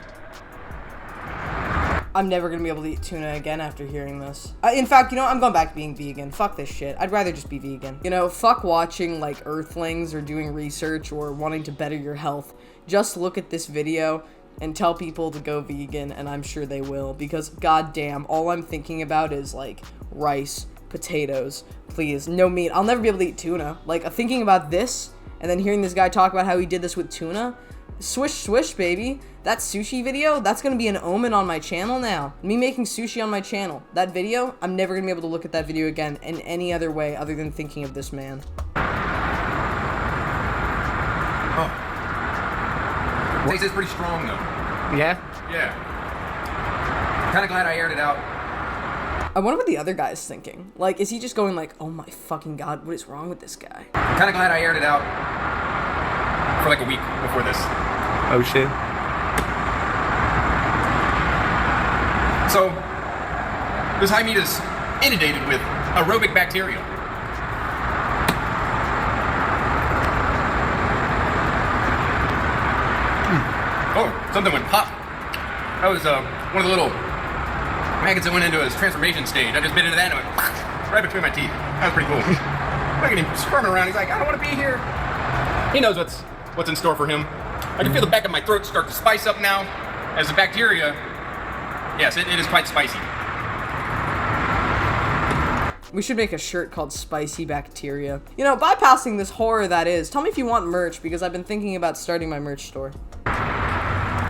I'm never gonna be able to eat tuna again after hearing this. In fact, you know, I'm going back to being vegan. Fuck this shit. I'd rather just be vegan. You know, fuck watching, like, Earthlings or doing research or wanting to better your health. Just look at this video and tell people to go vegan, and I'm sure they will, because goddamn, all I'm thinking about is, like, rice, potatoes, please, no meat. I'll never be able to eat tuna. Like, thinking about this, and then hearing this guy talk about how he did this with tuna, swish, swish, baby. That sushi video, that's gonna be an omen on my channel now. Me making sushi on my channel. That video, I'm never gonna be able to look at that video again in any other way other than thinking of this man. Oh. Taste is pretty strong, though. Yeah? Yeah. Kind of glad I aired it out. I wonder what the other guy's thinking. Like, is he just going like, oh my fucking god, what is wrong with this guy? Kind of glad I aired it out for like a week before this. Oh shit. So, this high meat is inundated with aerobic bacteria. Oh, something went pop. That was one of the little maggots that went into his transformation stage. I just bit into that and it went right between my teeth. That was pretty cool. Look at him squirming around. He's like, I don't want to be here. He knows what's in store for him. I can feel the back of my throat start to spice up now as the bacteria. Yes, it is quite spicy. We should make a shirt called Spicy Bacteria. You know, bypassing this horror that is, tell me if you want merch, because I've been thinking about starting my merch store.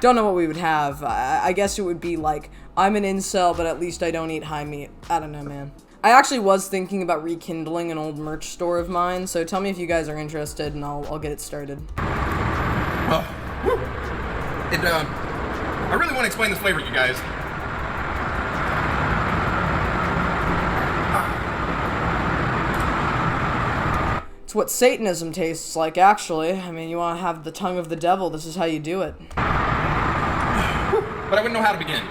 Don't know what we would have. I guess it would be like, I'm an incel, but at least I don't eat high meat. I don't know, man. I actually was thinking about rekindling an old merch store of mine, so tell me if you guys are interested and I'll get it started. I really want to explain this flavor to you guys. It's what Satanism tastes like, actually. I mean, you want to have the tongue of the devil, this is how you do it. But I wouldn't know how to begin.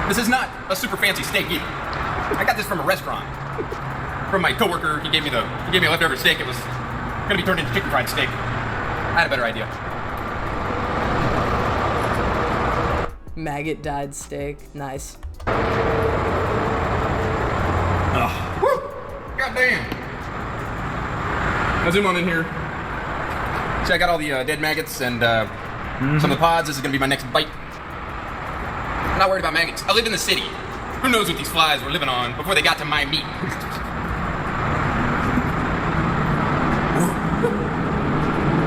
This is not a super fancy steak either. I got this from a restaurant. From my coworker, he gave me a leftover steak. It was gonna be turned into chicken fried steak. I had a better idea. Maggot dyed steak. Nice. God damn. Now zoom on in here. See, I got all the dead maggots and some of the pods. This is gonna be my next bite. I'm not worried about maggots. I lived in the city. Who knows what these flies were living on before they got to my meat?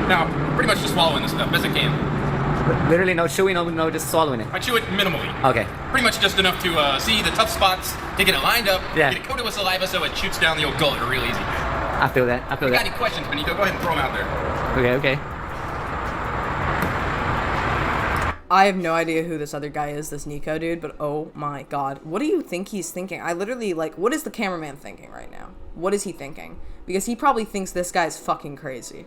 Now, pretty much just swallowing this stuff best I can. Literally no chewing, no just swallowing it. I chew it minimally. Okay. Pretty much just enough to see the tough spots, to get it lined up, Yeah. get it coated with saliva so it shoots down the old gullet real easy. I feel that. If you got any questions, Benito, go ahead and throw them out there. Okay. I have no idea who this other guy is, this Nico dude, but oh my god. What do you think he's thinking? I literally, like, what is the cameraman thinking right now? What is he thinking? Because he probably thinks this guy's fucking crazy.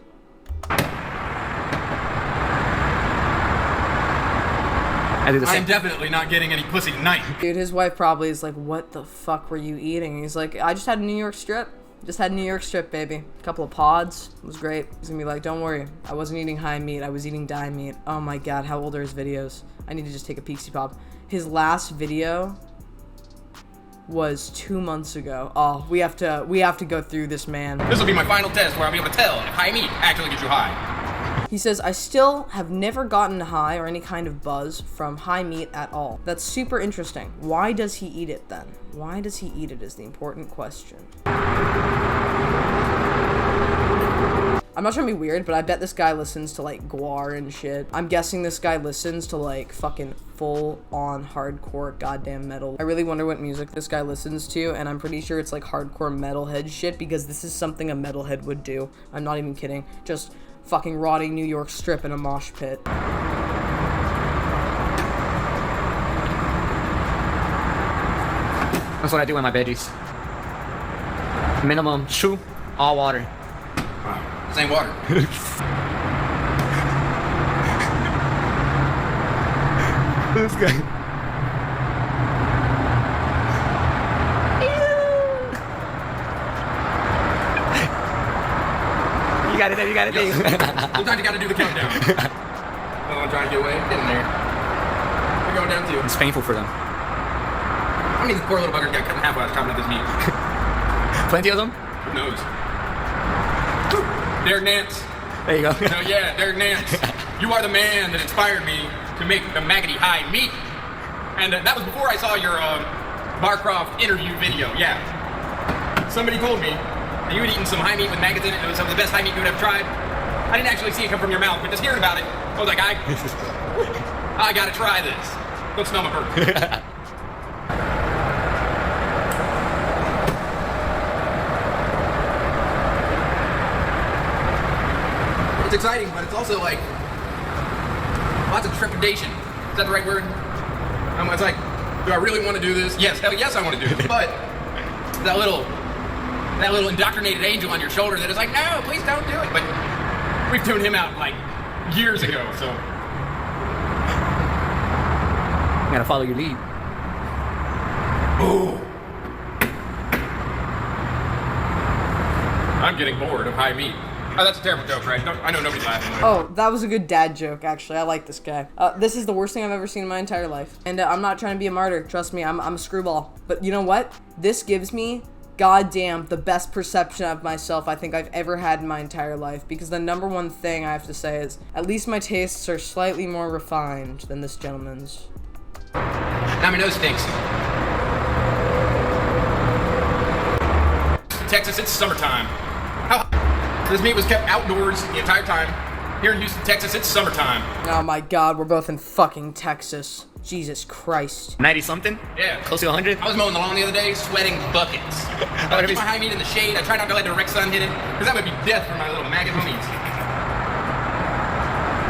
I do the I'm same. definitely not getting any pussy tonight. Dude, his wife probably is like, what the fuck were you eating? He's like, I just had a New York strip. Just had a New York strip, baby. A couple of pods. It was great. He's gonna be like, don't worry. I wasn't eating high meat. I was eating die meat. Oh my god, how old are his videos? I need to just take a peeksy pop. His last video was 2 months ago. Oh, we have to go through this, man. This will be my final test where I'll be able to tell if high meat actually gets you high. He says, I still have never gotten high or any kind of buzz from high meat at all. That's super interesting. Why does he eat it then? Why does he eat it is the important question. I'm not trying to be weird, but I bet this guy listens to like Guar and shit. I'm guessing this guy listens to like fucking full on hardcore goddamn metal. I really wonder what music this guy listens to, and I'm pretty sure it's like hardcore metalhead shit because this is something a metalhead would do. I'm not even kidding. Just fucking rotting New York strip in a mosh pit. That's what I do with my veggies. Minimum chew, all water. This ain't water. This guy. You got it there, you got it there. Sometimes you gotta do the countdown. I'm trying to get away. Get in there. We're going down too. It's painful for them. I mean, this poor little bugger got cut in half while I was chopping up this meat. Plenty of them? Who knows? Derek Nance. There you go. No, yeah, Derek Nance. You are the man that inspired me to make the maggoty high meat. And that was before I saw your Barcroft interview video, yeah. Somebody told me that you had eaten some high meat with maggots in it. It was some of the best high meat you would have tried. I didn't actually see it come from your mouth, but just hearing about it, I was like, I gotta try this. Don't smell my burger. It's exciting, but it's also like lots of trepidation. Is that the right word? It's like, do I really want to do this? Yes, hell yes, I want to do this. But that little indoctrinated angel on your shoulder that is like, no, please don't do it. But we've tuned him out like years ago, so. You gotta follow your lead. Ooh. I'm getting bored of high meat. Oh, that's a terrible joke, right? No, I know nobody's laughing. Oh, that was a good dad joke, actually. I like this guy. This is the worst thing I've ever seen in my entire life. And I'm not trying to be a martyr. Trust me, I'm a screwball. But you know what? This gives me goddamn the best perception of myself I think I've ever had in my entire life, because the number one thing I have to say is at least my tastes are slightly more refined than this gentleman's. Now my nose stinks. Texas, it's summertime. This meat was kept outdoors the entire time. Here in Houston, Texas, it's summertime. Oh my god, we're both in fucking Texas. Jesus Christ. 90 something? Yeah. Close to 100? I was mowing the lawn the other day, sweating buckets. I keep my high meat in the shade. I try not to let the direct sun hit it, because that would be death for my little maggot homies.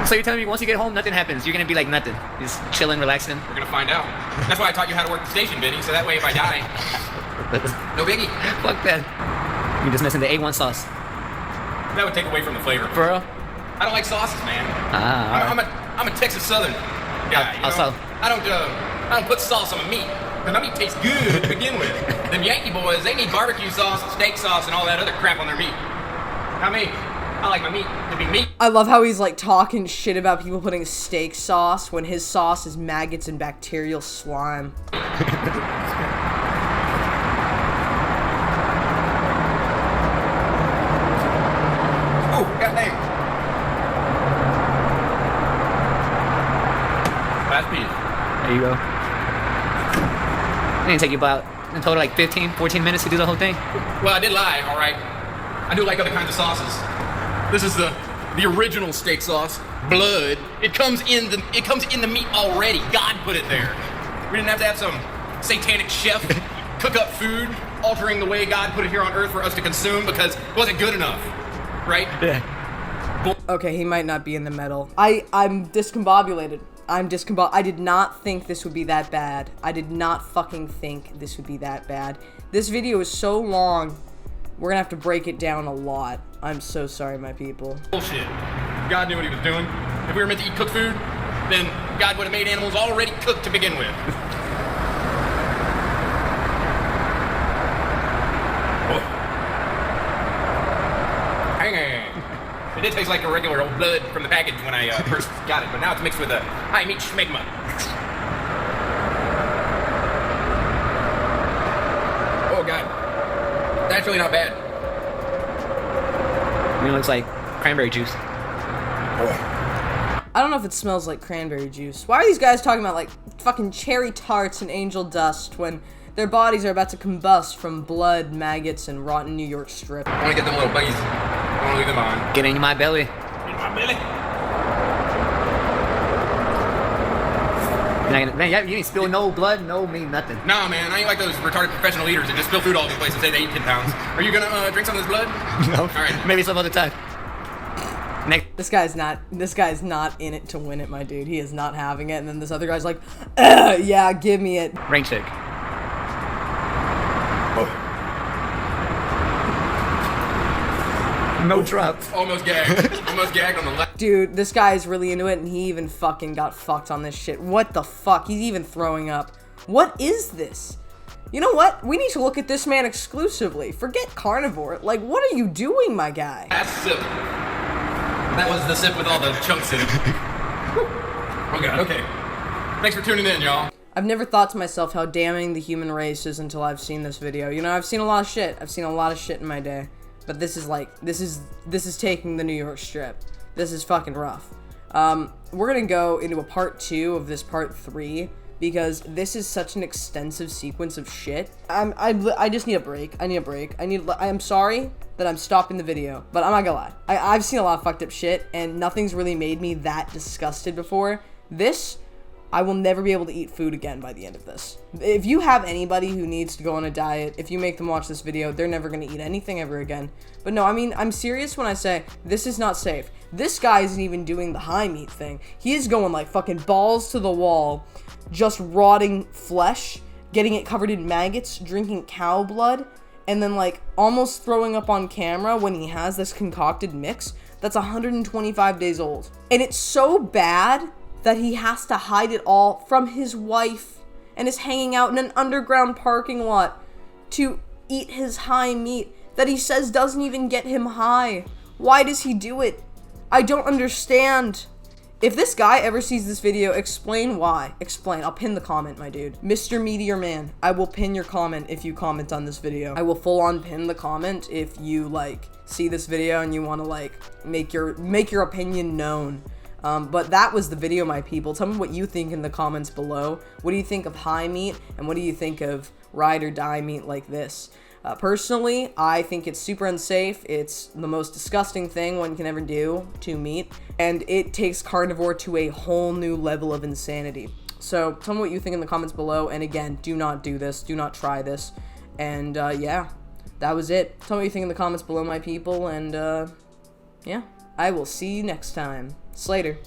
So you're telling me once you get home, nothing happens? You're gonna be like nothing? Just chilling, relaxing? We're gonna find out. That's why I taught you how to work the station, Vinny, so that way if I die, no biggie. Fuck that. You're just missing the A1 sauce. That would take away from the flavor. For real? I don't like sauces, man. I'm a Texas Southern guy. How so? I don't put sauce on my meat, because my meat tastes good to begin with. Them Yankee boys, they need barbecue sauce and steak sauce and all that other crap on their meat. Not me. I like my meat to be meat. I love how he's like talking shit about people putting steak sauce when his sauce is maggots and bacterial slime. Oh, goddamn. Last piece. There you go. It didn't take you about, in total, like 15, 14 minutes to do the whole thing? Well, I did lie, all right. I do like other kinds of sauces. This is the original steak sauce, blood. It comes in the meat already. God put it there. We didn't have to have some satanic chef cook up food, altering the way God put it here on earth for us to consume because it wasn't good enough, right? Yeah. Okay, he might not be in the metal. I'm discombobulated. I did not think this would be that bad. I did not fucking think this would be that bad. This video is so long, we're gonna have to break it down a lot. I'm so sorry, my people. Bullshit. God knew what he was doing. If we were meant to eat cooked food, then God would have made animals already cooked to begin with. Hang on. It did taste like a regular old blood from the package when I first got it, but now it's mixed with a high meat schmegma. Oh God. That's really not bad. I mean, it looks like cranberry juice. I don't know if it smells like cranberry juice. Why are these guys talking about like fucking cherry tarts and angel dust when their bodies are about to combust from blood, maggots, and rotten New York strip? I want to get them little buggies. I want to leave them on. Get in my belly. In my belly. Man, you didn't spill no blood, no meat, nothing. Nah, man, I ain't like those retarded professional eaters that just spill food all over the place and say they eat 10 pounds. Are you gonna drink some of this blood? No. All right. Maybe some other time. Next. This guy's not in it to win it, my dude. He is not having it. And then this other guy's like, yeah, give me it. Rain check. No drops. Almost gagged. Almost gagged on the left. Dude, this guy is really into it, and he even fucking got fucked on this shit. What the fuck? He's even throwing up. What is this? You know what? We need to look at this man exclusively. Forget carnivore. Like, what are you doing, my guy? That's sip. That was the sip with all the chunks in it. Oh God, okay. Thanks for tuning in, y'all. I've never thought to myself how damning the human race is until I've seen this video. You know, I've seen a lot of shit. I've seen a lot of shit in my day. But this is like, this is taking the New York strip. This is fucking rough. We're gonna go into a part 2 of this part 3 because this is such an extensive sequence of shit. I just need a break. I need a break. I'm sorry that I'm stopping the video, but I'm not gonna lie. I've seen a lot of fucked up shit and nothing's really made me that disgusted before. This, I will never be able to eat food again by the end of this. If you have anybody who needs to go on a diet, if you make them watch this video, they're never going to eat anything ever again. But no, I mean, I'm serious when I say this is not safe. This guy isn't even doing the high meat thing. He is going like fucking balls to the wall, just rotting flesh, getting it covered in maggots, drinking cow blood, and then like almost throwing up on camera when he has this concocted mix that's 125 days old. And it's so bad that he has to hide it all from his wife and is hanging out in an underground parking lot to eat his high meat that he says doesn't even get him high. Why does he do it? I don't understand. If this guy ever sees this video, explain why. Explain. I'll pin the comment, my dude. Mr. Meteor Man, I will pin your comment if you comment on this video. I will full on pin the comment if you, like, see this video and you want to, like, make your opinion known. But that was the video, my people. Tell me what you think in the comments below. What do you think of high meat, and what do you think of ride or die meat like this? Personally, I think it's super unsafe. It's the most disgusting thing one can ever do to meat, and it takes carnivore to a whole new level of insanity. So tell me what you think in the comments below, and again, do not do this. Do not try this. And yeah, that was it. Tell me what you think in the comments below, my people, and yeah, I will see you next time. Slater.